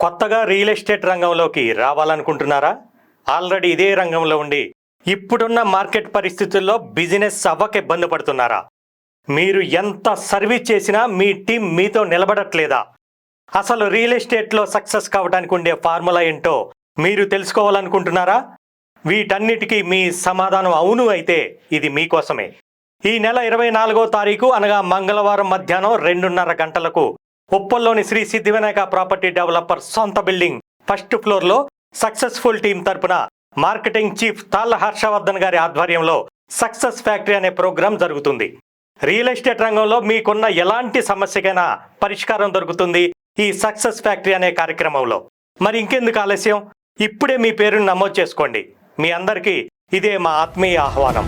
కొత్తగా real estate రంగంలోకి రావాలనుకుంటున్నారా? Already ఇదే రంగంలో ఉండి ఇప్పుడున్న మార్కెట్ పరిస్థితుల్లో బిజినెస్ అవ్వక ఇబ్బంది పడుతున్నారా? మీరు ఎంత సర్వీస్ చేసినా మీ టీం మీతో నిలబడట్లేదా? అసలు రియల్ ఎస్టేట్లో సక్సెస్ కావడానికి ఉండే ఫార్ములా ఏంటో మీరు తెలుసుకోవాలనుకుంటున్నారా? వీటన్నిటికీ మీ సమాధానం అవును అయితే ఇది మీకోసమే. ఈ నెల 24వ తారీఖు అనగా మంగళవారం మధ్యాహ్నం 2:30 గంటలకు ఉప్పల్లోని శ్రీ సిద్ధివినాయక ప్రాపర్టీ డెవలపర్ సొంత బిల్డింగ్ ఫస్ట్ ఫ్లోర్లో సక్సెస్ఫుల్ టీం తరపున మార్కెటింగ్ చీఫ్ తాళ్ళ హర్షవర్ధన్ గారి ఆధ్వర్యంలో సక్సెస్ ఫ్యాక్టరీ అనే ప్రోగ్రాం జరుగుతుంది. రియల్ ఎస్టేట్ రంగంలో మీకున్న ఎలాంటి సమస్యకైనా పరిష్కారం దొరుకుతుంది ఈ సక్సెస్ ఫ్యాక్టరీ అనే కార్యక్రమంలో. మరి ఇంకెందుకు ఆలస్యం? ఇప్పుడే మీ పేరును నమోదు చేసుకోండి. మీ అందరికీ ఇదే మా ఆత్మీయ ఆహ్వానం.